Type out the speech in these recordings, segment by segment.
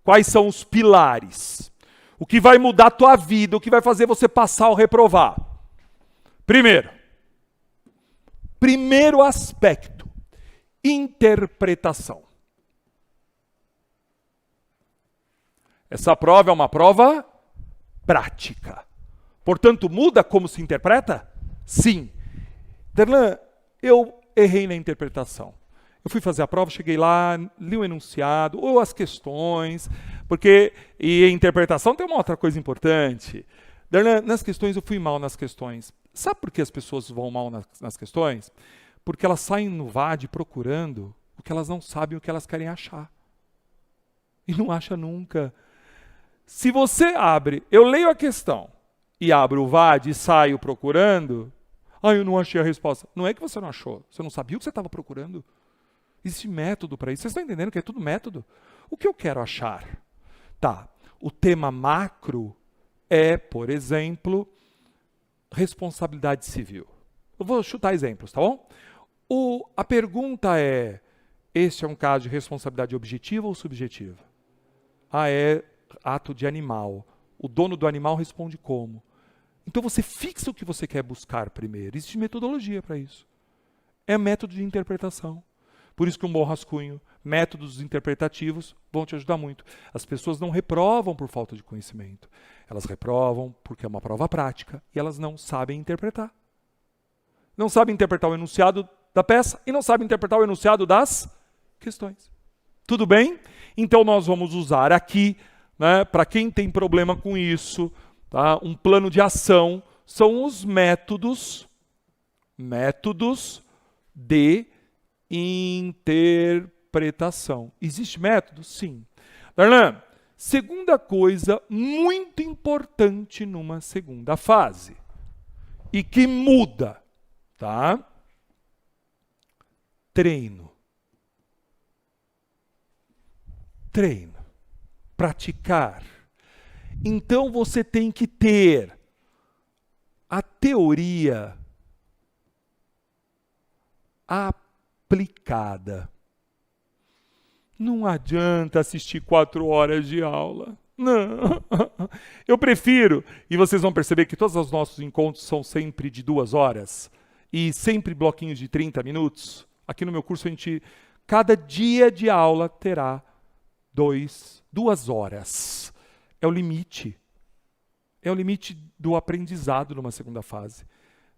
Quais são os pilares? O que vai mudar a tua vida, o que vai fazer você passar ou reprovar? Primeiro aspecto, interpretação. Essa prova é uma prova prática. Portanto, muda como se interpreta? Sim. Darlan, eu errei na interpretação. Eu fui fazer a prova, cheguei lá, li o enunciado, ou as questões, e a interpretação tem uma outra coisa importante. Darlan, nas questões eu fui mal nas questões. Sabe por que as pessoas vão mal nas questões? Porque elas saem no VAD procurando o que elas não sabem, o que elas querem achar. E não acha nunca. Se você eu leio a questão e abro o VAD e saio procurando, eu não achei a resposta. Não é que você não achou, você não sabia o que você estava procurando. Existe método para isso. Vocês estão entendendo que é tudo método? O que eu quero achar? Tá, o tema macro é, por exemplo, responsabilidade civil. Eu vou chutar exemplos, tá bom? A pergunta é, este é um caso de responsabilidade objetiva ou subjetiva? É ato de animal. O dono do animal responde como? Então você fixa o que você quer buscar primeiro. Existe metodologia para isso. É método de interpretação. Por isso que um bom rascunho, métodos interpretativos vão te ajudar muito. As pessoas não reprovam por falta de conhecimento. Elas reprovam porque é uma prova prática e elas não sabem interpretar. Não sabem interpretar o enunciado da peça e não sabem interpretar o enunciado das questões. Tudo bem? Então nós vamos usar aqui, né, para quem tem problema com isso, tá, um plano de ação, são os métodos de interpretação. Existe método? Sim. Darlan, segunda coisa muito importante numa segunda fase e que muda, tá? Treino. Praticar. Então você tem que ter a teoria aplicada. Não adianta assistir 4 horas de aula. Não. Eu prefiro, e vocês vão perceber que todos os nossos encontros são sempre de 2 horas e sempre bloquinhos de 30 minutos. Aqui no meu curso cada dia de aula terá 2 horas. É o limite. É o limite do aprendizado numa segunda fase.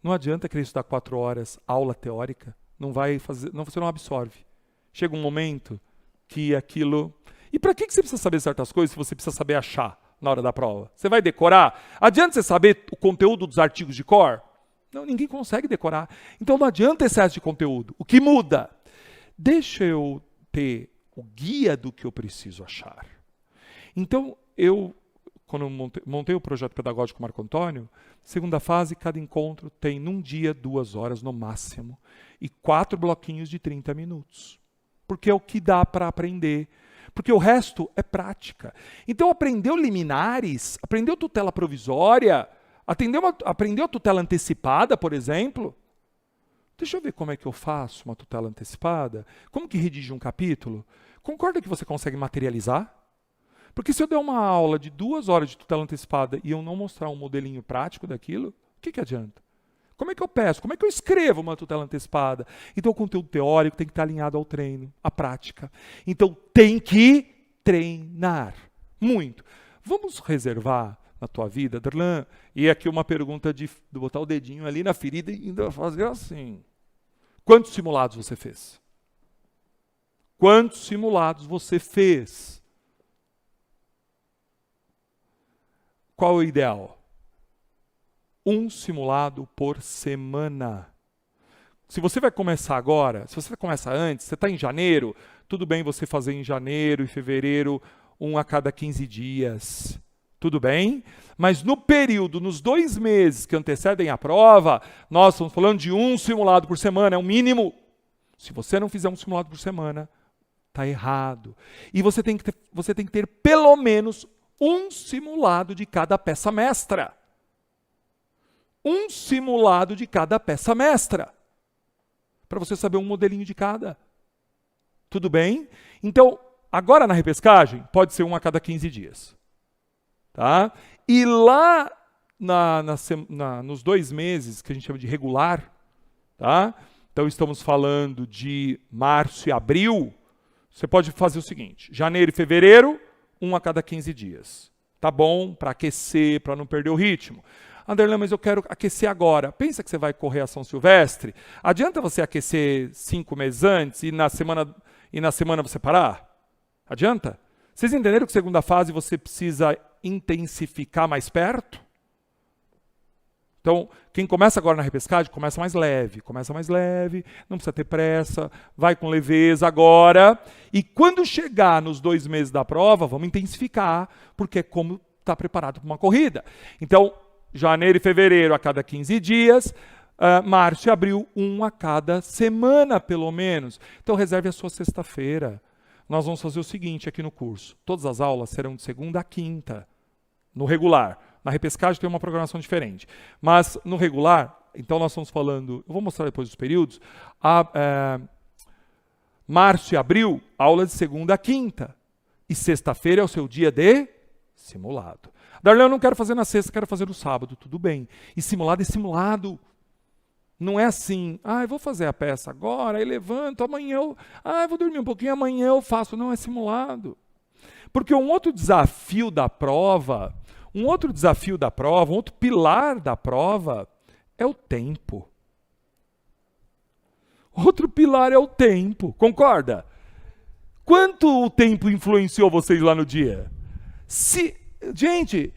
Não adianta querer estudar 4 horas, aula teórica. Não vai fazer, você não absorve. Chega um momento que aquilo... E para que você precisa saber certas coisas se você precisa saber achar na hora da prova? Você vai decorar? Adianta você saber o conteúdo dos artigos de cor? Não, ninguém consegue decorar. Então não adianta excesso de conteúdo. O que muda? Deixa eu ter o guia do que eu preciso achar. Então, quando eu montei o projeto pedagógico Marco Antônio, segunda fase, cada encontro tem num dia 2 horas no máximo e 4 bloquinhos de 30 minutos. Porque é o que dá para aprender. Porque o resto é prática. Então aprendeu liminares, aprendeu tutela provisória, aprendeu a tutela antecipada, por exemplo. Deixa eu ver como é que eu faço uma tutela antecipada. Como que redige um capítulo? Concorda que você consegue materializar? Porque se eu der uma aula de 2 horas de tutela antecipada e eu não mostrar um modelinho prático daquilo, o que adianta? Como é que eu peço? Como é que eu escrevo uma tutela antecipada? Então o conteúdo teórico tem que estar alinhado ao treino, à prática. Então tem que treinar muito. Vamos reservar na tua vida, Darlan? E aqui uma pergunta de botar o dedinho ali na ferida e ainda fazer assim. Quantos simulados você fez? Quantos simulados você fez? Qual é o ideal? 1 simulado por semana. Se você vai começar agora, se você começa antes, você está em janeiro, tudo bem você fazer em janeiro e fevereiro 1 a cada 15 dias. Tudo bem? Mas no período, nos 2 meses que antecedem a prova, nós estamos falando de 1 simulado por semana, é o mínimo. Se você não fizer 1 simulado por semana, está errado. E você tem que ter pelo menos 1 simulado de cada peça mestra. 1 simulado de cada peça mestra. Para você saber um modelinho de cada. Tudo bem? Então, agora na repescagem, pode ser um a cada 15 dias. Tá? E lá nos 2 meses, que a gente chama de regular, tá? Então estamos falando de março e abril, você pode fazer o seguinte, janeiro e fevereiro, um a cada 15 dias. Tá bom para aquecer, para não perder o ritmo. Anderlan, mas eu quero aquecer agora. Pensa que você vai correr a São Silvestre? Adianta você aquecer 5 meses antes e na semana você parar? Adianta? Vocês entenderam que segunda fase você precisa intensificar mais perto? Então, quem começa agora na repescagem, começa mais leve, não precisa ter pressa, vai com leveza agora. E quando chegar nos 2 meses da prova, vamos intensificar, porque é como está preparado para uma corrida. Então, janeiro e fevereiro a cada 15 dias, março e abril, um a cada semana, pelo menos. Então, reserve a sua sexta-feira. Nós vamos fazer o seguinte aqui no curso. Todas as aulas serão de segunda a quinta, no regular. Na repescagem tem uma programação diferente. Mas no regular, então nós estamos falando, eu vou mostrar depois os períodos, março e abril, aulas de segunda a quinta. E sexta-feira é o seu dia de simulado. Darlene, eu não quero fazer na sexta, quero fazer no sábado. Tudo bem. E simulado é simulado. Não é assim, eu vou fazer a peça agora, aí levanto, amanhã eu vou dormir um pouquinho, amanhã eu faço. Não, é simulado. Porque um outro desafio da prova, um outro pilar da prova é o tempo. Outro pilar é o tempo, concorda? Quanto o tempo influenciou vocês lá no dia? Gente,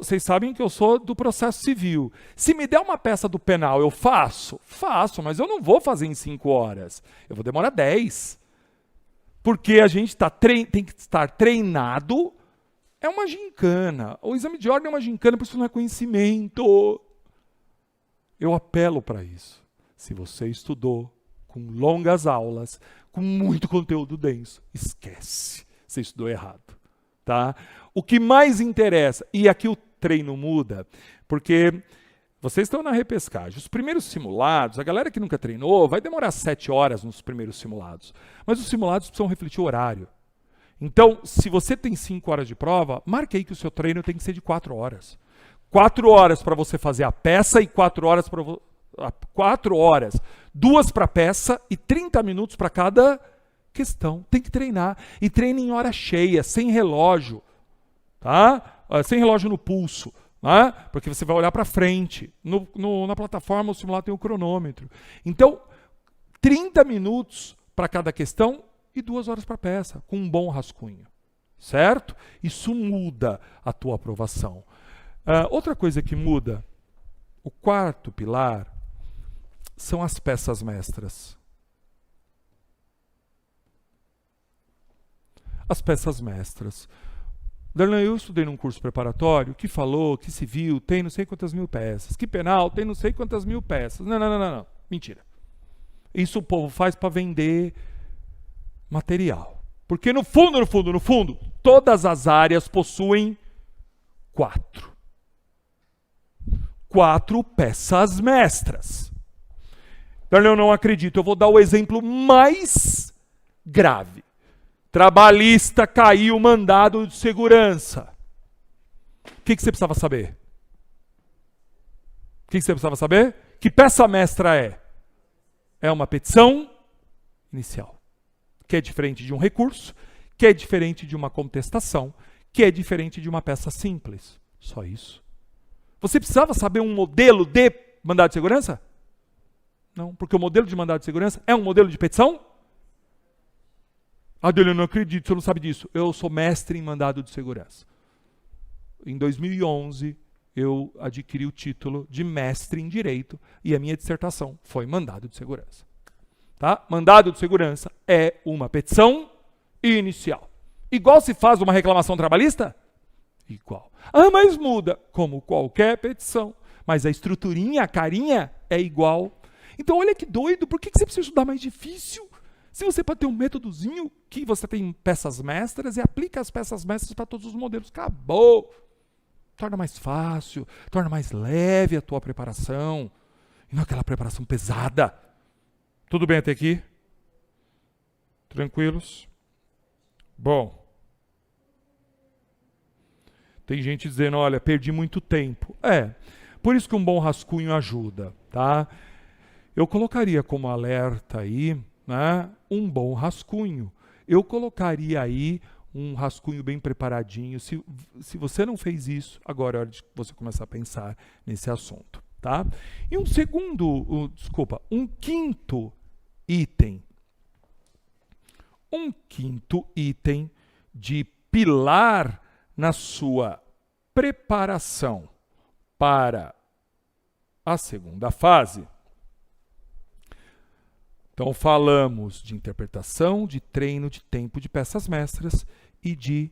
vocês sabem que eu sou do processo civil. Se me der uma peça do penal, eu faço, mas eu não vou fazer em 5 horas. Eu vou demorar 10. Porque a gente tem que estar treinado. É uma gincana. O exame de ordem é uma gincana, por isso não é conhecimento. Eu apelo para isso. Se você estudou com longas aulas, com muito conteúdo denso, esquece. Você estudou errado. Tá? O que mais interessa, e aqui o treino muda, porque vocês estão na repescagem. Os primeiros simulados, a galera que nunca treinou, vai demorar 7 horas nos primeiros simulados. Mas os simulados precisam refletir o horário. Então, se você tem 5 horas de prova, marque aí que o seu treino tem que ser de 4 horas. 4 horas para você fazer a peça e 4 horas para 4 horas. 2 para a peça e 30 minutos para cada questão. Tem que treinar. E treine em hora cheia, sem relógio. Tá? Sem relógio no pulso. Né? Porque você vai olhar para frente. Na plataforma, o simulado tem o cronômetro. Então, 30 minutos para cada questão e 2 horas para a peça, com um bom rascunho. Certo? Isso muda a tua aprovação. Outra coisa que muda, o 4º pilar, são as peças mestras. As peças mestras. Darlan, eu estudei num curso preparatório que falou que civil tem não sei quantas mil peças, que penal tem não sei quantas mil peças. Não. Mentira. Isso o povo faz para vender material. Porque no fundo, todas as áreas possuem 4 peças mestras. Darlan, eu não acredito. Eu vou dar o exemplo mais grave. Trabalhista, caiu o mandado de segurança. O que você precisava saber? Que peça mestra é? É uma petição inicial, que é diferente de um recurso, que é diferente de uma contestação, que é diferente de uma peça simples. Só isso. Você precisava saber um modelo de mandado de segurança? Não, porque o modelo de mandado de segurança é um modelo de petição? Eu não acredito, você não sabe disso. Eu sou mestre em mandado de segurança. Em 2011, eu adquiri o título de mestre em direito e a minha dissertação foi mandado de segurança. Tá? Mandado de segurança é uma petição inicial. Igual se faz uma reclamação trabalhista? Igual. Mas muda, como qualquer petição. Mas a estruturinha, a carinha é igual. Então olha que doido, por que você precisa estudar mais difícil? Se você pode ter um métodozinho que você tem peças mestras e aplica as peças mestras para todos os modelos. Acabou! Torna mais fácil, torna mais leve a tua preparação. E não aquela preparação pesada. Tudo bem até aqui? Tranquilos? Bom, tem gente dizendo, olha, perdi muito tempo. Por isso que um bom rascunho ajuda, tá? Eu colocaria como alerta aí, né, um bom rascunho. Eu colocaria aí um rascunho bem preparadinho. Se você não fez isso, agora é hora de você começar a pensar nesse assunto, tá? E um quinto item. Um quinto item de pilar na sua preparação para a segunda fase. Então, falamos de interpretação, de treino, de tempo, de peças mestras e de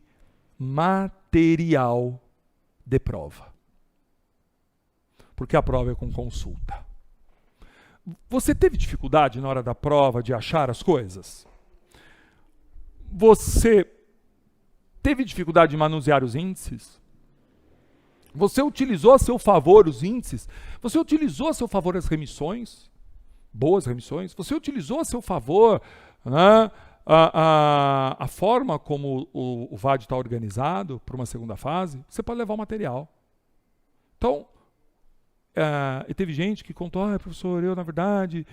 material de prova. Porque a prova é com consulta. Você teve dificuldade na hora da prova de achar as coisas? Você teve dificuldade de manusear os índices? Você utilizou a seu favor os índices? Você utilizou a seu favor as remissões? Boas remissões? Você utilizou a seu favor, né, a forma como o VAD está organizado para uma segunda fase? Você pode levar o material. Então, e teve gente que contou, professor, na verdade,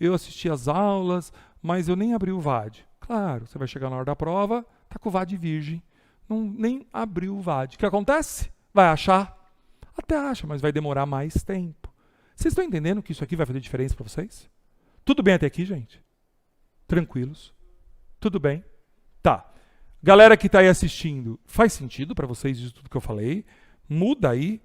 eu assisti às aulas, mas eu nem abri o VAD. Claro, você vai chegar na hora da prova, tá com o VAD virgem, nem abriu o VAD. O que acontece? Vai achar? Até acha, mas vai demorar mais tempo. Vocês estão entendendo que isso aqui vai fazer diferença para vocês? Tudo bem até aqui, gente? Tranquilos? Tudo bem? Tá. Galera que está aí assistindo, faz sentido para vocês isso tudo que eu falei? Muda aí,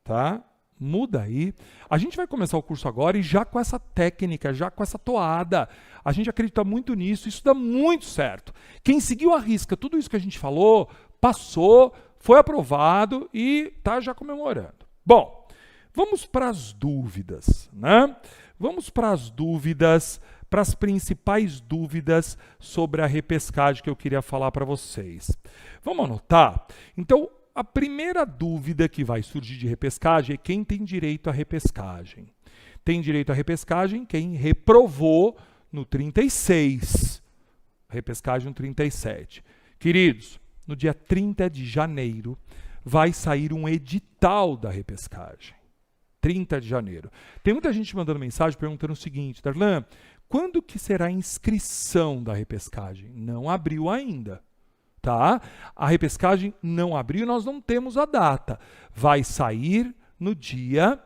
tá? Muda aí. A gente vai começar o curso agora e já com essa técnica, já com essa toada. A gente acredita muito nisso, isso dá muito certo. Quem seguiu à risca tudo isso que a gente falou, passou, foi aprovado e está já comemorando. Bom, vamos para as dúvidas, né? Vamos para as dúvidas, para as principais dúvidas sobre a repescagem que eu queria falar para vocês. Vamos anotar? Então, a primeira dúvida que vai surgir de repescagem é quem tem direito à repescagem. Tem direito à repescagem quem reprovou no 36, repescagem no 37. Queridos, no dia 30 de janeiro vai sair um edital da repescagem. 30 de janeiro. Tem muita gente mandando mensagem perguntando o seguinte, Darlan, quando que será a inscrição da repescagem? Não abriu ainda. Tá? A repescagem não abriu, nós não temos a data. Vai sair no dia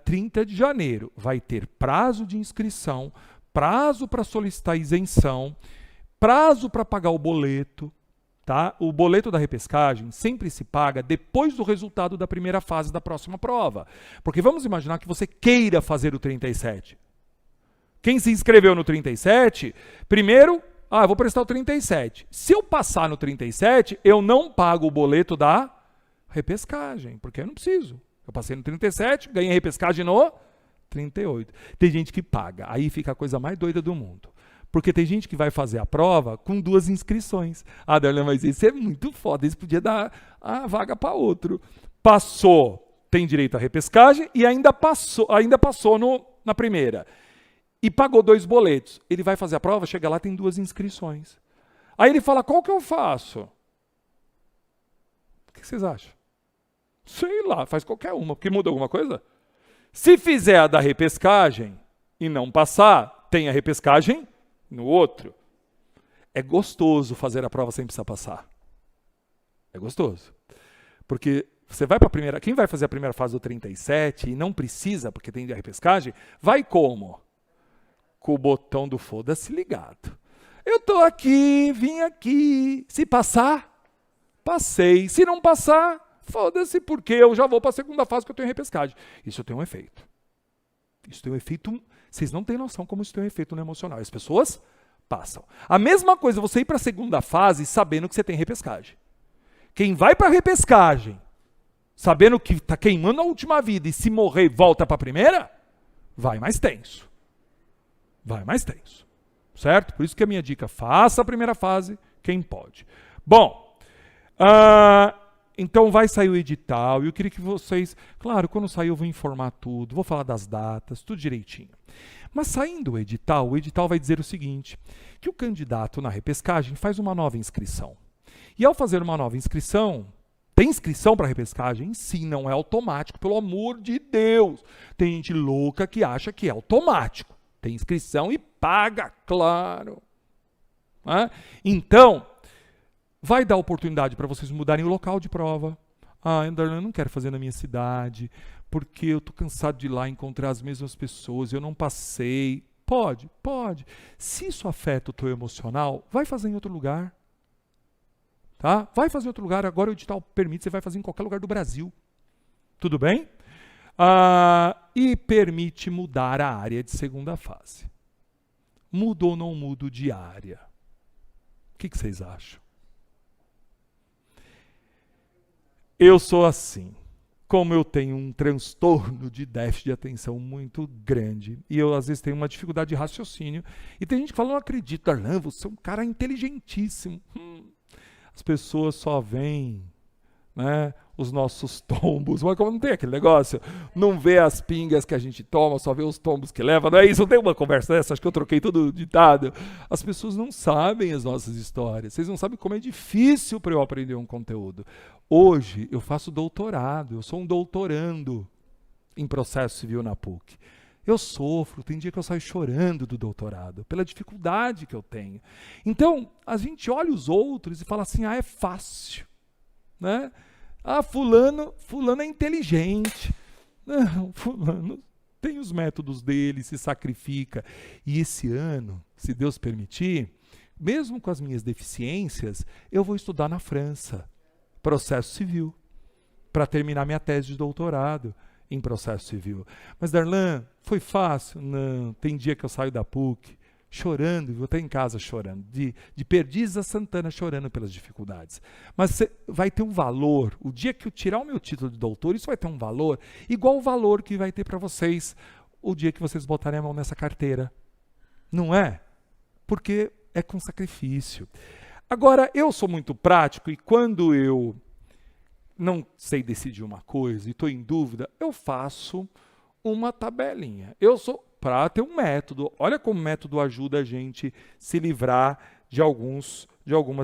30 de janeiro. Vai ter prazo de inscrição, prazo para solicitar isenção, prazo para pagar o boleto. Tá? O boleto da repescagem sempre se paga depois do resultado da primeira fase da próxima prova. Porque vamos imaginar que você queira fazer o 37. Quem se inscreveu no 37, primeiro... eu vou prestar o 37. Se eu passar no 37, eu não pago o boleto da repescagem, porque eu não preciso. Eu passei no 37, ganhei a repescagem no 38. Tem gente que paga, aí fica a coisa mais doida do mundo. Porque tem gente que vai fazer a prova com 2 inscrições. Darlan, mas isso é muito foda, isso podia dar a vaga para outro. Passou, tem direito à repescagem e ainda passou na primeira. E pagou 2 boletos. Ele vai fazer a prova, chega lá, tem 2 inscrições. Aí ele fala, qual que eu faço? O que vocês acham? Sei lá, faz qualquer uma, porque muda alguma coisa? Se fizer a da repescagem e não passar, tem a repescagem no outro. É gostoso fazer a prova sem precisar passar. É gostoso. Porque você vai para a primeira... Quem vai fazer a primeira fase do 37 e não precisa, porque tem a repescagem, vai como? Com o botão do foda-se ligado. Eu tô aqui, vim aqui. Se passar, passei. Se não passar, foda-se, porque eu já vou para a segunda fase que eu tenho repescagem. Isso tem um efeito. Isso tem um efeito... Vocês não têm noção como isso tem um efeito no emocional. As pessoas passam. A mesma coisa você ir para a segunda fase sabendo que você tem repescagem. Quem vai para a repescagem sabendo que está queimando a última vida e se morrer volta para a primeira, vai mais tenso. Vai mais tenso, certo? Por isso que a minha dica, faça a primeira fase, quem pode. Bom, Então vai sair o edital, e eu queria que vocês, claro, quando sair eu vou informar tudo, vou falar das datas, tudo direitinho. Mas saindo o edital vai dizer o seguinte, que o candidato na repescagem faz uma nova inscrição. E ao fazer uma nova inscrição, tem inscrição para repescagem? Sim, não é automático, pelo amor de Deus. Tem gente louca que acha que é automático. Tem inscrição e paga, claro. Então, vai dar oportunidade para vocês mudarem o local de prova. Darlan, eu não quero fazer na minha cidade, porque eu estou cansado de ir lá encontrar as mesmas pessoas, eu não passei. Pode. Se isso afeta o teu emocional, vai fazer em outro lugar. Tá? Vai fazer em outro lugar, agora o edital permite, você vai fazer em qualquer lugar do Brasil. Tudo bem? E permite mudar a área de segunda fase. Mudo ou não mudo de área? O que vocês acham? Eu sou assim. Como eu tenho um transtorno de déficit de atenção muito grande, e eu às vezes tenho uma dificuldade de raciocínio, e tem gente que fala, não acredito, Darlan, você é um cara inteligentíssimo. As pessoas só veem, né, os nossos tombos, mas como não tem aquele negócio, não vê as pingas que a gente toma, só vê os tombos que leva, não é isso? Não tem uma conversa dessa, acho que eu troquei todo o ditado. As pessoas não sabem as nossas histórias, vocês não sabem como é difícil para eu aprender um conteúdo. Hoje eu faço doutorado, eu sou um doutorando em processo civil na PUC. Eu sofro, tem dia que eu saio chorando do doutorado, pela dificuldade que eu tenho. Então, a gente olha os outros e fala assim, é fácil, né? Fulano é inteligente. Não, fulano tem os métodos dele, se sacrifica. E esse ano, se Deus permitir, mesmo com as minhas deficiências, eu vou estudar na França, processo civil, para terminar minha tese de doutorado em processo civil. Mas, Darlan, foi fácil? Não, tem dia que eu saio da PUC chorando, vou estar em casa chorando, de Perdizes a Santana chorando pelas dificuldades. Mas vai ter um valor, o dia que eu tirar o meu título de doutor, isso vai ter um valor, igual o valor que vai ter para vocês o dia que vocês botarem a mão nessa carteira. Não é? Porque é com sacrifício. Agora, eu sou muito prático e quando eu não sei decidir uma coisa e estou em dúvida, eu faço uma tabelinha. Eu sou para ter um método. Olha como o método ajuda a gente se livrar de algumas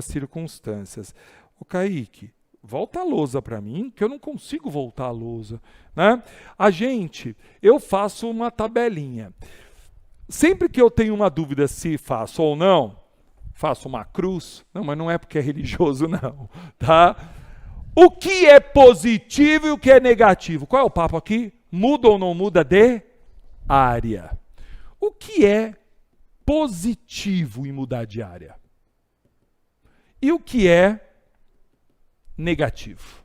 circunstâncias. O Kaique, volta a lousa para mim, que eu não consigo voltar a lousa, né? Eu faço uma tabelinha. Sempre que eu tenho uma dúvida se faço ou não, faço uma cruz. Não, mas não é porque é religioso, não, tá? O que é positivo e o que é negativo? Qual é o papo aqui? Muda ou não muda de área. O que é positivo em mudar de área? E o que é negativo?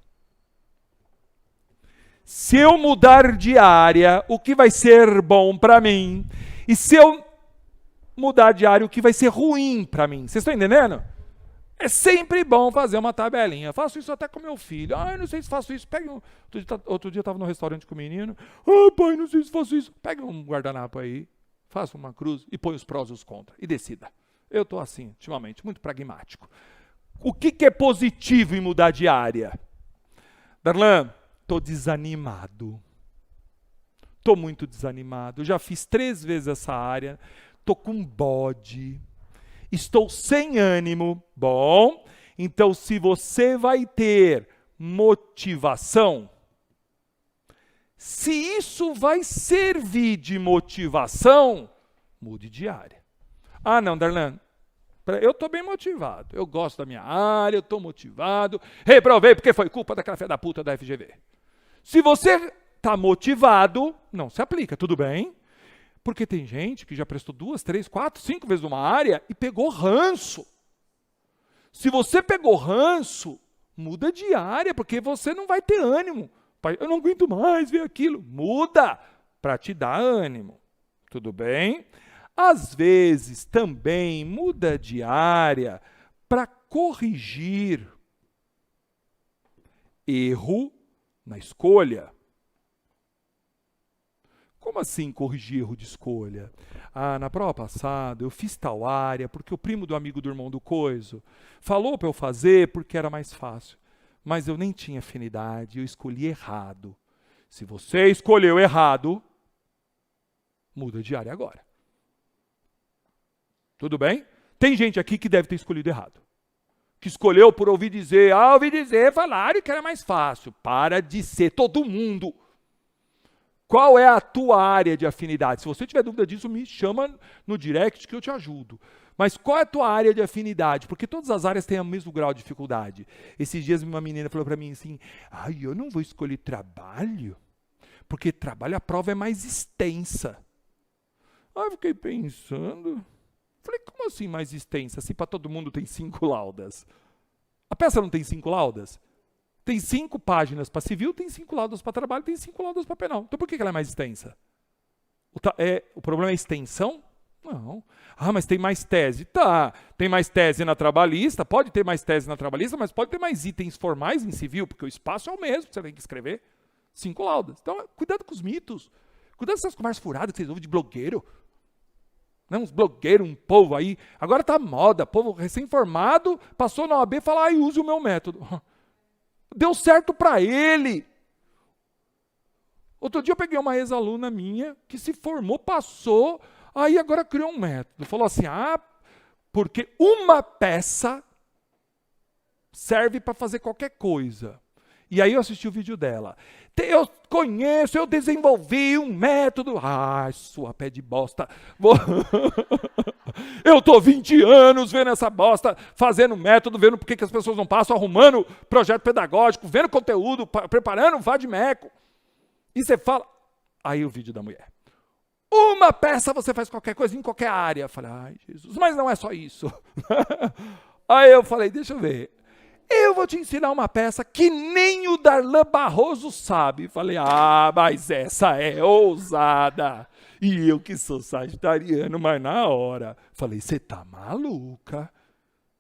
Se eu mudar de área, o que vai ser bom para mim? E se eu mudar de área, o que vai ser ruim para mim? Vocês estão entendendo? É sempre bom fazer uma tabelinha. Faço isso até com meu filho. Eu não sei se faço isso. Outro dia eu estava no restaurante com o menino. Pai, não sei se faço isso. Pega um guardanapo aí, faça uma cruz e põe os prós e os contras. E decida. Eu estou assim, ultimamente, muito pragmático. O que é positivo em mudar de área? Darlan, estou desanimado. Estou muito desanimado. Eu já fiz 3 vezes essa área. Estou com bode. Estou sem ânimo. Bom, então se você vai ter motivação, se isso vai servir de motivação, mude de área. Não, Darlan, eu estou bem motivado. Eu gosto da minha área, eu estou motivado. Reprovei porque foi culpa daquela filha da puta da FGV. Se você está motivado, não se aplica, tudo bem? Porque tem gente que já prestou 2, 3, 4, 5 vezes uma área e pegou ranço. Se você pegou ranço, muda de área, porque você não vai ter ânimo. Eu não aguento mais ver aquilo. Muda para te dar ânimo. Tudo bem? Às vezes também muda de área para corrigir erro na escolha. Como assim corrigir erro de escolha? Na prova passada eu fiz tal área porque o primo do amigo do irmão do coiso falou para eu fazer porque era mais fácil. mas eu nem tinha afinidade, eu escolhi errado. Se você escolheu errado, muda de área agora. Tudo bem? Tem gente aqui que deve ter escolhido errado. Que escolheu por ouvir dizer, falaram que era mais fácil. Para de ser todo mundo. Qual é a tua área de afinidade? Se você tiver dúvida disso, me chama no direct que eu te ajudo. Mas qual é a tua área de afinidade? Porque todas as áreas têm o mesmo grau de dificuldade. Esses dias uma menina falou para mim assim, eu não vou escolher trabalho, porque trabalho a prova é mais extensa. Eu fiquei pensando... Falei, como assim mais extensa? Se para todo mundo tem 5 laudas. A peça não tem 5 laudas? Tem 5 páginas para civil, tem 5 laudas para trabalho, tem 5 laudas para penal. Então por que ela é mais extensa? O problema é a extensão? Não. Mas tem mais tese. Tá, tem mais tese na trabalhista, pode ter mais tese na trabalhista, mas pode ter mais itens formais em civil, porque o espaço é o mesmo que você tem que escrever. 5 laudas. Então, cuidado com os mitos. Cuidado com essas conversas furadas que vocês ouvem de blogueiro. Não, uns blogueiros, um povo aí. Agora tá moda, povo recém-formado, passou na OAB e fala, use o meu método. Deu certo para ele. Outro dia eu peguei uma ex-aluna minha que se formou, passou, aí agora criou um método. Falou assim, porque uma peça serve para fazer qualquer coisa. E aí eu assisti o vídeo dela. Eu conheço, eu desenvolvi um método. Sua pé de bosta. Eu tô 20 anos vendo essa bosta, fazendo método, vendo por que as pessoas não passam, arrumando projeto pedagógico, vendo conteúdo, preparando um vadimeco. E você fala... Aí o vídeo da mulher. Uma peça você faz qualquer coisa em qualquer área. Eu falei, Jesus, mas não é só isso. Aí eu falei, deixa eu ver. Eu vou te ensinar uma peça que nem o Darlan Barroso sabe. Falei, mas essa é ousada. E eu que sou sagitariano, mas na hora. Falei, você tá maluca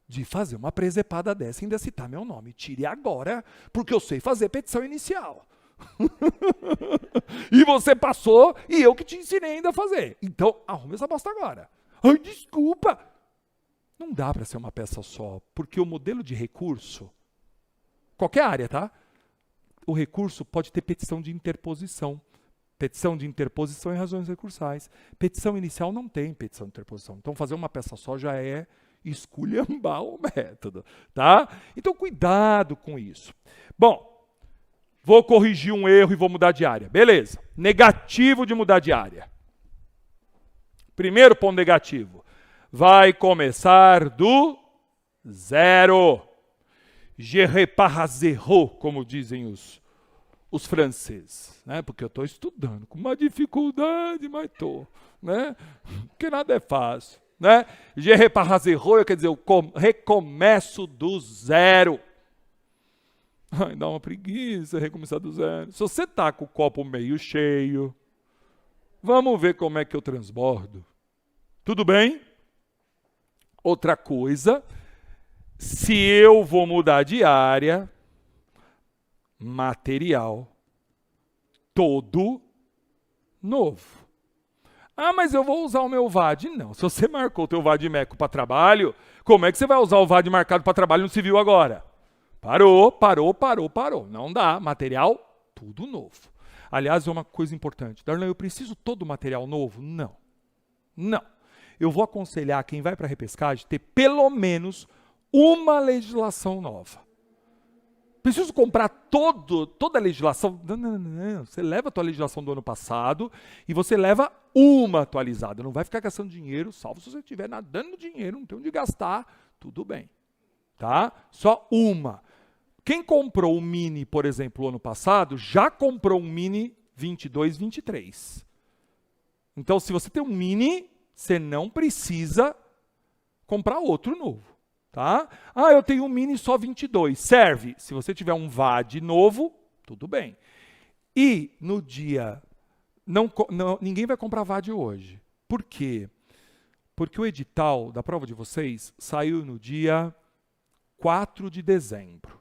de fazer uma presepada dessa e ainda citar meu nome? Tire agora, porque eu sei fazer petição inicial. E você passou e eu que te ensinei ainda a fazer. Então, arrume essa bosta agora. Desculpa. Não dá para ser uma peça só, porque o modelo de recurso, qualquer área, tá? O recurso pode ter petição de interposição. Petição de interposição e razões recursais. Petição inicial não tem petição de interposição. Então, fazer uma peça só já é esculhambar o método, tá? Então, cuidado com isso. Bom, vou corrigir um erro e vou mudar de área. Beleza. Negativo de mudar de área. Primeiro ponto negativo. Vai começar do zero. Je repars zéro, como dizem os franceses, né? Porque eu estou estudando com uma dificuldade, mas estou, né? Porque nada é fácil, né? Je repars zéro, quer dizer, eu recomeço do zero. Dá uma preguiça recomeçar do zero. Se você está com o copo meio cheio, vamos ver como é que eu transbordo. Tudo bem? Outra coisa, se eu vou mudar de área, material todo novo. Mas eu vou usar o meu VAD. Não, se você marcou o teu vadimeco para trabalho, como é que você vai usar o VAD marcado para trabalho no civil agora? Parou. Não dá, material tudo novo. Aliás, é uma coisa importante. Darlan, eu preciso todo o material novo? Não. Eu vou aconselhar quem vai para a repescagem ter pelo menos uma legislação nova. Preciso comprar toda a legislação? Não. Você leva a tua legislação do ano passado e você leva uma atualizada. Não vai ficar gastando dinheiro, salvo se você estiver nadando no dinheiro, não tem onde gastar, tudo bem. Tá? Só uma. Quem comprou o Mini, por exemplo, ano passado, já comprou um Mini 22, 23. Então, se você tem um Mini, você não precisa comprar outro novo, tá? Eu tenho um Mini só 22. Serve. Se você tiver um VAD novo, tudo bem. E no dia... ninguém vai comprar VAD hoje. Por quê? Porque o edital da prova de vocês saiu no dia 4 de dezembro.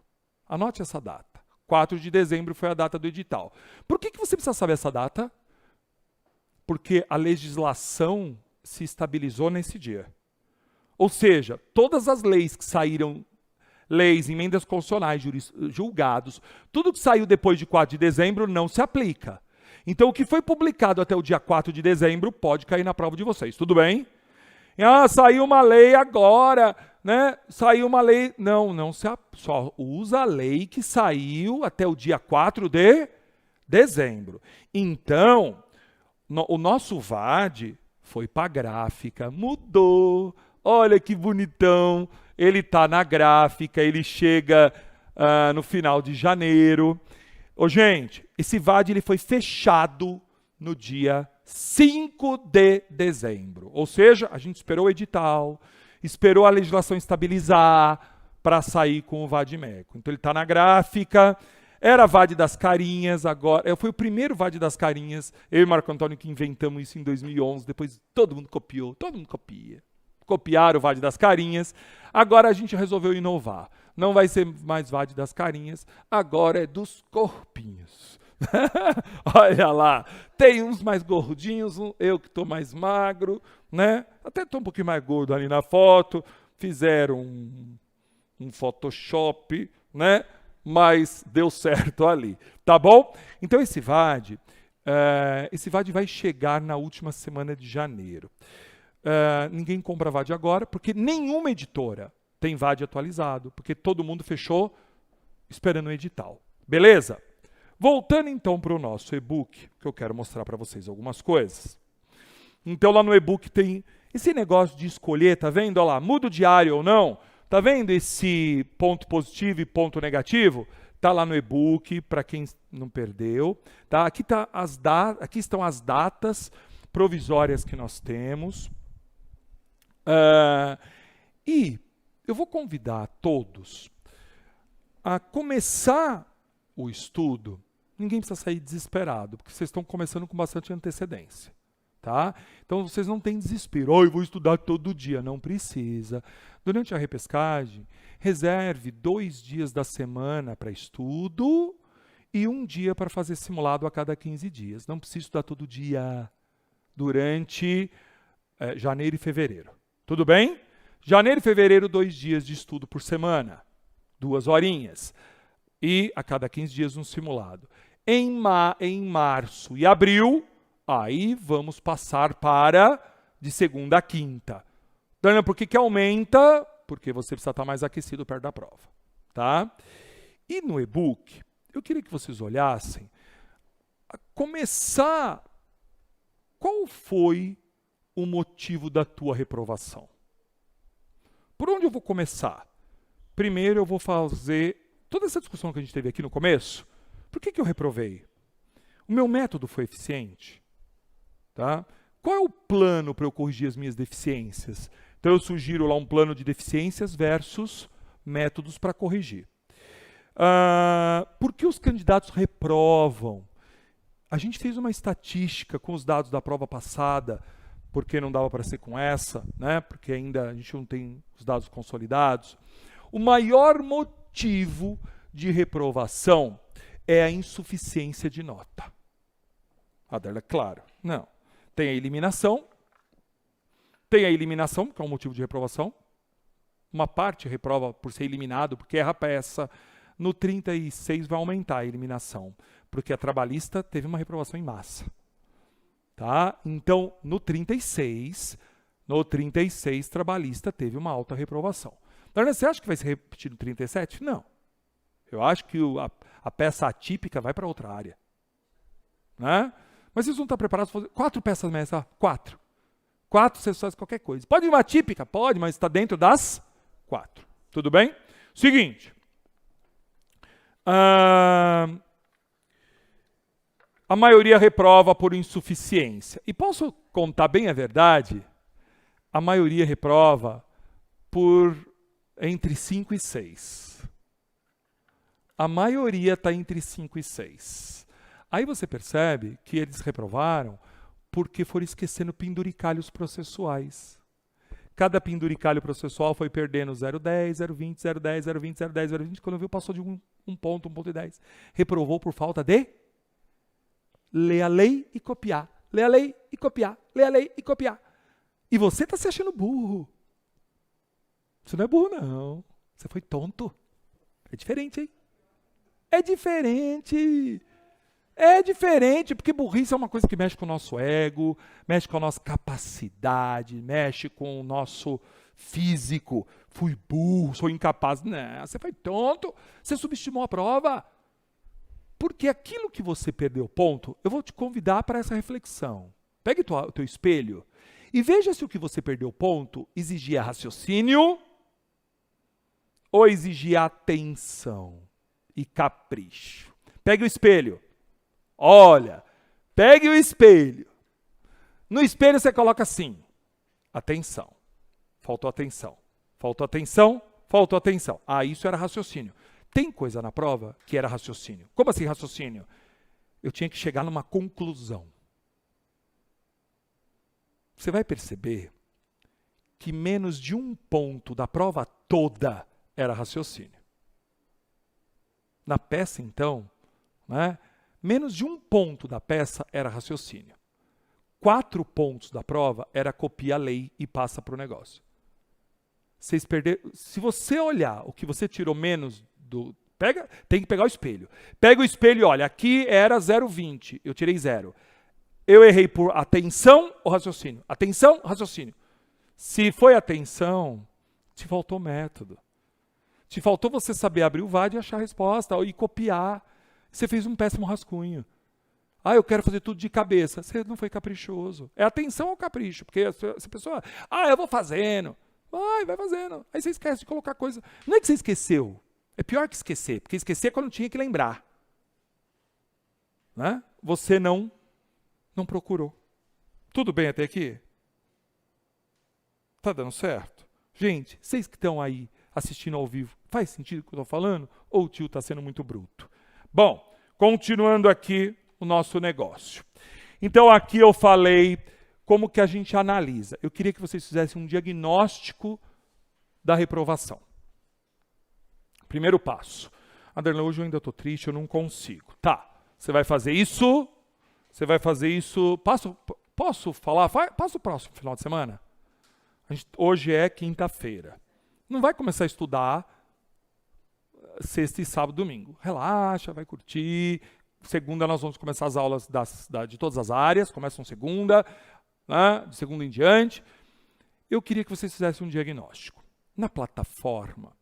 Anote essa data. 4 de dezembro foi a data do edital. Por que você precisa saber essa data? Porque a legislação se estabilizou nesse dia. Ou seja, todas as leis que saíram leis, emendas constitucionais, julgados, tudo que saiu depois de 4 de dezembro não se aplica. Então, o que foi publicado até o dia 4 de dezembro pode cair na prova de vocês, tudo bem? Saiu uma lei agora, né? Saiu uma lei... Não só usa a lei que saiu até o dia 4 de dezembro. Então, o nosso VAD foi para a gráfica, mudou. Olha que bonitão. Ele está na gráfica, ele chega no final de janeiro. Gente, esse VAD ele foi fechado no dia 5 de dezembro. Ou seja, a gente esperou o edital, esperou a legislação estabilizar para sair com o VAD-MECO. Então ele está na gráfica, era VAD das carinhas, agora... Foi o primeiro VAD das carinhas, eu e o Marco Antônio que inventamos isso em 2011, depois todo mundo copiou, todo mundo copia. Copiaram o VAD das carinhas, agora a gente resolveu inovar. Não vai ser mais VAD das carinhas, agora é dos corpinhos. Olha lá, tem uns mais gordinhos, eu que estou mais magro, né? Até estou um pouquinho mais gordo ali na foto, fizeram um Photoshop, né? Mas deu certo ali, tá bom? Então esse VAD vai chegar na última semana de janeiro. Ninguém compra VAD agora, porque nenhuma editora tem VAD atualizado, porque todo mundo fechou esperando o edital. Beleza? Voltando então para o nosso e-book, que eu quero mostrar para vocês algumas coisas. Então lá no e-book tem esse negócio de escolher, tá vendo? Olha lá, muda o diário ou não. Tá vendo esse ponto positivo e ponto negativo? Tá lá no e-book, para quem não perdeu. Tá? Aqui estão as datas provisórias que nós temos. E eu vou convidar todos a começar o estudo. Ninguém precisa sair desesperado, porque vocês estão começando com bastante antecedência. Tá? Então vocês não têm desespero. Eu vou estudar todo dia. Não precisa. Durante a repescagem, reserve 2 dias da semana para estudo e 1 dia para fazer simulado a cada 15 dias. Não precisa estudar todo dia durante janeiro e fevereiro. Tudo bem? Janeiro e fevereiro, 2 dias de estudo por semana. 2 horinhas. E a cada 15 dias um simulado. Em março e abril, aí vamos passar para de segunda a quinta. Dana, por que aumenta? Porque você precisa estar mais aquecido perto da prova. Tá? E no e-book, eu queria que vocês olhassem a começar. Qual foi o motivo da tua reprovação? Por onde eu vou começar? Primeiro eu vou fazer toda essa discussão que a gente teve aqui no começo. Por que eu reprovei? O meu método foi eficiente? Tá? Qual é o plano para eu corrigir as minhas deficiências? Então eu sugiro lá um plano de deficiências versus métodos para corrigir. Por que os candidatos reprovam? A gente fez uma estatística com os dados da prova passada, porque não dava para ser com essa, né? Porque ainda a gente não tem os dados consolidados. O maior motivo de reprovação é a insuficiência de nota. Adela, claro. Não. Tem a eliminação, que é um motivo de reprovação. Uma parte reprova por ser eliminado, porque erra a peça. No 36 vai aumentar a eliminação, porque a trabalhista teve uma reprovação em massa. Tá? Então, no 36, trabalhista teve uma alta reprovação. Então, você acha que vai se repetir no 37? Não. Eu acho que a peça atípica vai para outra área. Né? Mas vocês vão estar preparados para fazer 4 peças mesas? 4. 4 você faz qualquer coisa. Pode ir uma típica? Pode, mas está dentro das 4. Tudo bem? Seguinte. A maioria reprova por insuficiência. E posso contar bem a verdade? A maioria reprova por entre 5 e 6. A maioria está entre 5 e 6. Aí você percebe que eles reprovaram porque foram esquecendo penduricalhos processuais. Cada penduricalho processual foi perdendo 0,10, 0,20, 0,10, 0,20, 0,10, 0,20. Quando viu, passou de 1 ponto, 1,10. Reprovou por falta de ler a lei e copiar. Ler a lei e copiar. Ler a lei e copiar. E você está se achando burro. Você não é burro, não. Você foi tonto. É diferente, hein? É diferente. É diferente, porque burrice é uma coisa que mexe com o nosso ego, mexe com a nossa capacidade, mexe com o nosso físico. Fui burro, sou incapaz. Não, você foi tonto, você subestimou a prova. Porque aquilo que você perdeu ponto, eu vou te convidar para essa reflexão. Pegue o teu espelho e veja se o que você perdeu ponto exigia raciocínio ou exigia atenção e capricho. Pegue o espelho. Olha, pegue o espelho. No espelho você coloca assim, atenção. Faltou atenção. Faltou atenção, faltou atenção. Ah, isso era raciocínio. Tem coisa na prova que era raciocínio. Como assim raciocínio? Eu tinha que chegar numa conclusão. Você vai perceber que menos de um ponto da prova toda era raciocínio. Na peça, então, né, menos de um ponto da peça era raciocínio. 4 pontos da prova era copia a lei e passa para o negócio. Vocês perderam. Se você olhar o que você tirou menos do. Tem que pegar o espelho. Pega o espelho e olha, aqui era 0,20, eu tirei 0. Eu errei por atenção ou raciocínio? Atenção, raciocínio. Se foi atenção, te faltou método. Te faltou você saber abrir o VAD e achar a resposta, e copiar. Você fez um péssimo rascunho. Ah, eu quero fazer tudo de cabeça. Você não foi caprichoso. É atenção ou capricho? Porque essa pessoa, eu vou fazendo. Vai fazendo. Aí você esquece de colocar coisa. Não é que você esqueceu. É pior que esquecer, porque esquecer é quando tinha que lembrar. Né? Você não procurou. Tudo bem até aqui? Tá dando certo? Gente, vocês que estão aí assistindo ao vivo, faz sentido o que eu estou falando? Ou o tio está sendo muito bruto? Bom, continuando aqui o nosso negócio. Então aqui eu falei como que a gente analisa. Eu queria que vocês fizessem um diagnóstico da reprovação. Primeiro passo. Anderlan, hoje eu ainda estou triste, eu não consigo. Tá, você vai fazer isso. Você vai fazer isso. Posso falar? Passa o próximo final de semana. Hoje é quinta-feira. Não vai começar a estudar sexta e sábado, domingo. Relaxa, vai curtir. Segunda nós vamos começar as aulas de todas as áreas. Começam segunda, né? De segunda em diante. Eu queria que vocês fizessem um diagnóstico. Na plataforma,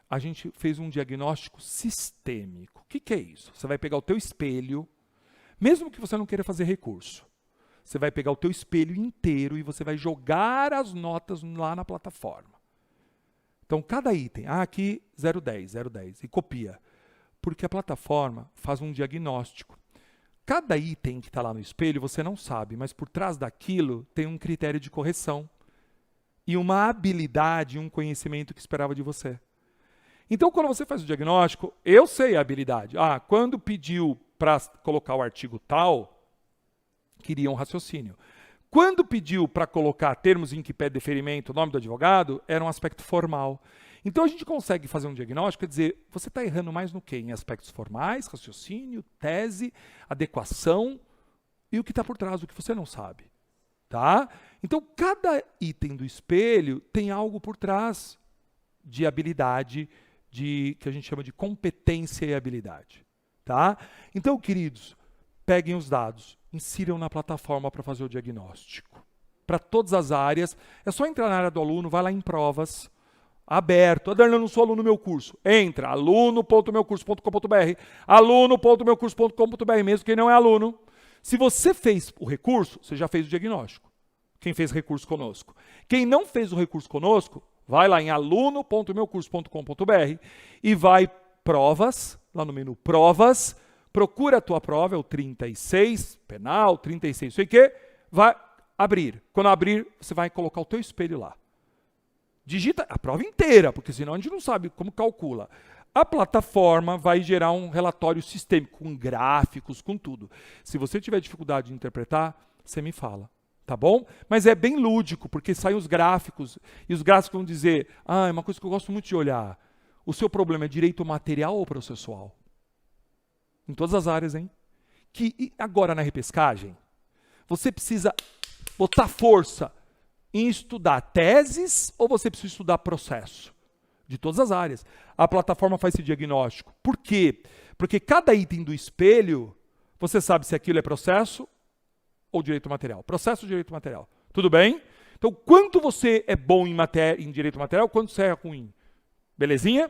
a gente fez um diagnóstico sistêmico. O que é isso? Você vai pegar o teu espelho, mesmo que você não queira fazer recurso. Você vai pegar o teu espelho inteiro e você vai jogar as notas lá na plataforma. Então, cada item, aqui 0,10, 0,10, e copia. Porque a plataforma faz um diagnóstico. Cada item que está lá no espelho você não sabe, mas por trás daquilo tem um critério de correção. E uma habilidade, um conhecimento que esperava de você. Então, quando você faz o diagnóstico, eu sei a habilidade. Quando pediu para colocar o artigo tal, queria um raciocínio. Quando pediu para colocar termos em que pede deferimento, o nome do advogado, era um aspecto formal. Então a gente consegue fazer um diagnóstico e dizer, você está errando mais no quê? Em aspectos formais, raciocínio, tese, adequação e o que está por trás, o que você não sabe. Tá? Então cada item do espelho tem algo por trás de habilidade, que a gente chama de competência e habilidade. Tá? Então, queridos, peguem os dados, insiram na plataforma para fazer o diagnóstico. Para todas as áreas, é só entrar na área do aluno, vai lá em provas, aberto. Anderlan, eu não sou aluno do meu curso. Entra, aluno.meucurso.com.br, aluno.meucurso.com.br, mesmo quem não é aluno. Se você fez o recurso, você já fez o diagnóstico. Quem fez recurso conosco. Quem não fez o recurso conosco, vai lá em aluno.meucurso.com.br e vai provas, lá no menu provas, procura a tua prova, é o 36, penal, 36, sei o quê, vai abrir. Quando abrir, você vai colocar o teu espelho lá. Digita a prova inteira, porque senão a gente não sabe como calcula. A plataforma vai gerar um relatório sistêmico, com gráficos, com tudo. Se você tiver dificuldade de interpretar, você me fala. Tá bom? Mas é bem lúdico, porque saem os gráficos, e os gráficos vão dizer, é uma coisa que eu gosto muito de olhar. O seu problema é direito material ou processual? Em todas as áreas, hein? Que agora na repescagem, você precisa botar força em estudar teses ou você precisa estudar processo? de todas as áreas. A plataforma faz esse diagnóstico. Por quê? Porque cada item do espelho, você sabe se aquilo é processo ou direito material. Processo ou direito material. Tudo bem? Então, quanto você é bom em direito material, quanto você é ruim? Belezinha?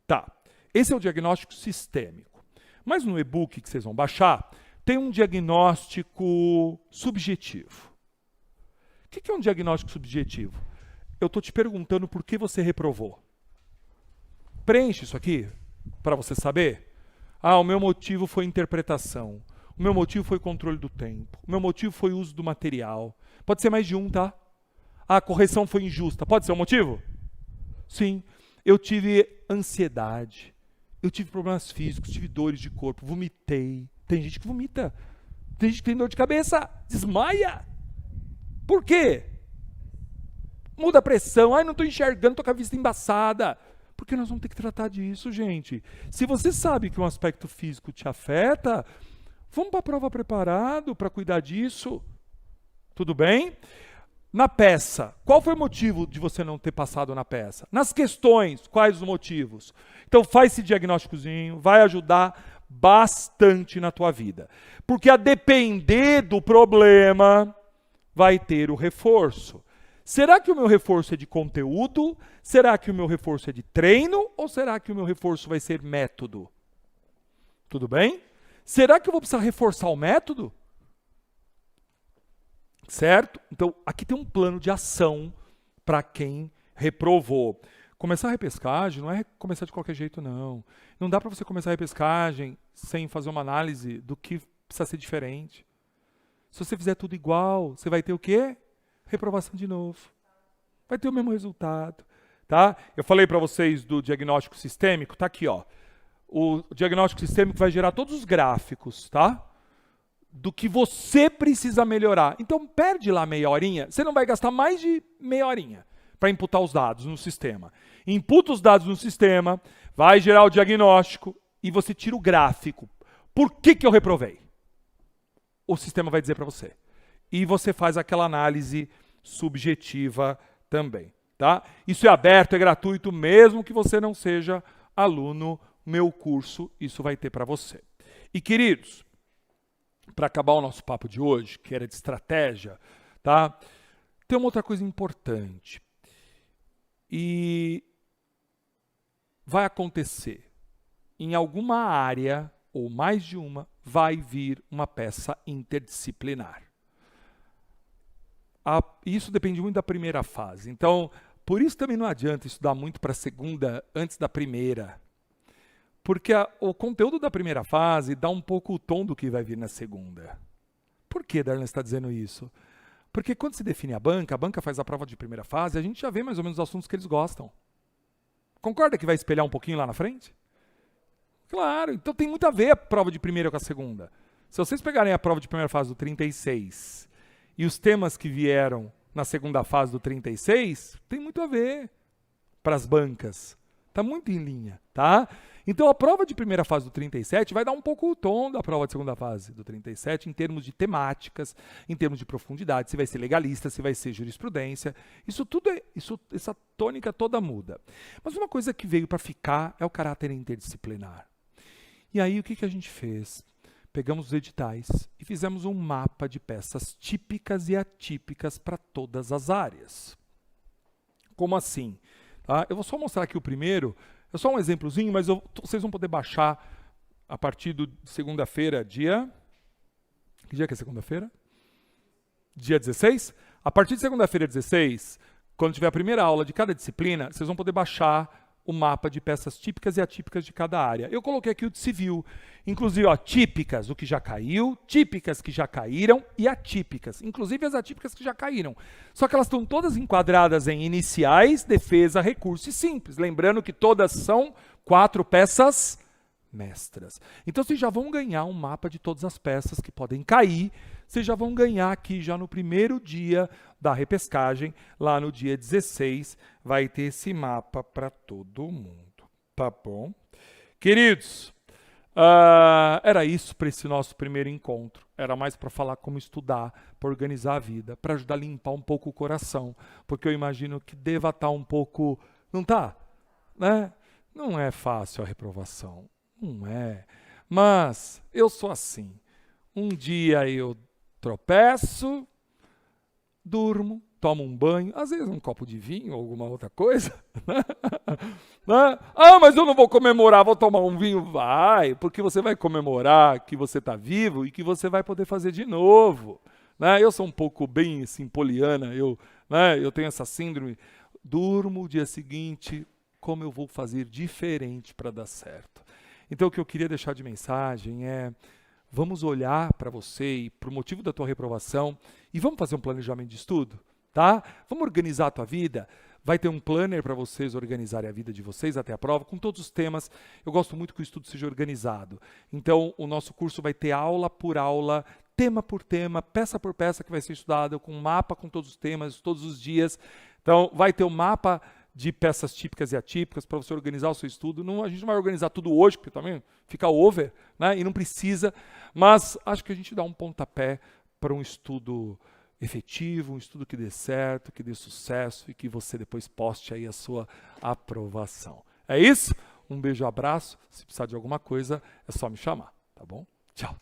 Tá. Esse é o diagnóstico sistêmico. Mas no e-book que vocês vão baixar, tem um diagnóstico subjetivo. O que é um diagnóstico subjetivo? Eu estou te perguntando por que você reprovou. Preenche isso aqui para você saber. O meu motivo foi interpretação. O meu motivo foi controle do tempo. O meu motivo foi uso do material. Pode ser mais de um, tá? A correção foi injusta. Pode ser um motivo? Sim. Eu tive ansiedade. Eu tive problemas físicos, tive dores de corpo, vomitei. Tem gente que vomita. Tem gente que tem dor de cabeça, desmaia. Por quê? Muda a pressão. Não estou enxergando, estou com a vista embaçada. Porque nós vamos ter que tratar disso, gente. Se você sabe que um aspecto físico te afeta, vamos para a prova preparado para cuidar disso. Tudo bem? Na peça, qual foi o motivo de você não ter passado na peça? Nas questões, quais os motivos? Então faz esse diagnósticozinho, vai ajudar bastante na tua vida. Porque a depender do problema, vai ter o reforço. Será que o meu reforço é de conteúdo? Será que o meu reforço é de treino? Ou será que o meu reforço vai ser método? Tudo bem? Será que eu vou precisar reforçar o método? Certo? Então, aqui tem um plano de ação para quem reprovou. Começar a repescagem não é começar de qualquer jeito, não. Não dá para você começar a repescagem sem fazer uma análise do que precisa ser diferente. Se você fizer tudo igual, você vai ter o quê? Reprovação de novo. Vai ter o mesmo resultado. Tá? Eu falei para vocês do diagnóstico sistêmico, tá aqui, ó. O diagnóstico sistêmico vai gerar todos os gráficos, tá? Do que você precisa melhorar. Então, perde lá meia horinha, você não vai gastar mais de meia horinha para imputar os dados no sistema. Imputa os dados no sistema, vai gerar o diagnóstico e você tira o gráfico. Por que eu reprovei? O sistema vai dizer para você. E você faz aquela análise subjetiva também, tá? Isso é aberto, é gratuito, mesmo que você não seja aluno, meu curso, isso vai ter para você. E, queridos, para acabar o nosso papo de hoje, que era de estratégia, tá? Tem uma outra coisa importante. E vai acontecer. Em alguma área, ou mais de uma, vai vir uma peça interdisciplinar. Isso depende muito da primeira fase. Então, por isso também não adianta estudar muito para a segunda antes da primeira. Porque o conteúdo da primeira fase dá um pouco o tom do que vai vir na segunda. Por que Darlan está dizendo isso? Porque quando se define a banca faz a prova de primeira fase, a gente já vê mais ou menos os assuntos que eles gostam. Concorda que vai espelhar um pouquinho lá na frente? Claro, então tem muito a ver a prova de primeira com a segunda. Se vocês pegarem a prova de primeira fase do 36 e os temas que vieram na segunda fase do 36, tem muito a ver para as bancas. Está muito em linha, tá? Então a prova de primeira fase do 37 vai dar um pouco o tom da prova de segunda fase do 37 em termos de temáticas, em termos de profundidade, se vai ser legalista, se vai ser jurisprudência. Isso tudo, essa tônica toda muda. Mas uma coisa que veio para ficar é o caráter interdisciplinar. E aí o que a gente fez? Pegamos os editais e fizemos um mapa de peças típicas e atípicas para todas as áreas. Como assim? Tá? Eu vou só mostrar aqui o primeiro, é só um exemplozinho, mas vocês vão poder baixar a partir de segunda-feira, dia... Que dia que é segunda-feira? Dia 16? A partir de segunda-feira, 16, quando tiver a primeira aula de cada disciplina, vocês vão poder baixar o mapa de peças típicas e atípicas de cada área. Eu coloquei aqui o de civil. Inclusive, ó, típicas, o que já caiu, típicas que já caíram e atípicas. Inclusive as atípicas que já caíram. Só que elas estão todas enquadradas em iniciais, defesa, recurso e simples. Lembrando que todas são 4 peças mestras. Então, vocês já vão ganhar um mapa de todas as peças que podem cair. Vocês já vão ganhar aqui já no primeiro dia da repescagem, lá no dia 16, vai ter esse mapa para todo mundo, tá bom? Queridos, era isso para esse nosso primeiro encontro. Era mais para falar como estudar, para organizar a vida, para ajudar a limpar um pouco o coração, porque eu imagino que deva estar um pouco, não tá? né? Não é fácil a reprovação, não é. Mas eu sou assim. Um dia eu tropeço, durmo, tomo um banho, às vezes um copo de vinho ou alguma outra coisa. Né? Ah, mas eu não vou comemorar, vou tomar um vinho. Vai, porque você vai comemorar que você está vivo e que você vai poder fazer de novo. Né? Eu sou um pouco bem assim, poliana, eu tenho essa síndrome. Durmo o dia seguinte, como eu vou fazer diferente para dar certo. Então o que eu queria deixar de mensagem é: vamos olhar para você e para o motivo da tua reprovação e vamos fazer um planejamento de estudo, tá? Vamos organizar a tua vida. Vai ter um planner para vocês organizarem a vida de vocês até a prova, com todos os temas. Eu gosto muito que o estudo seja organizado. Então, o nosso curso vai ter aula por aula, tema por tema, peça por peça que vai ser estudado, com um mapa com todos os temas, todos os dias. Então, vai ter um mapa de peças típicas e atípicas para você organizar o seu estudo. Não, a gente não vai organizar tudo hoje, porque também fica over, né? E não precisa. Mas acho que a gente dá um pontapé para um estudo efetivo, um estudo que dê certo, que dê sucesso e que você depois poste aí a sua aprovação. É isso? Um beijo, abraço. Se precisar de alguma coisa, é só me chamar, tá bom? Tchau.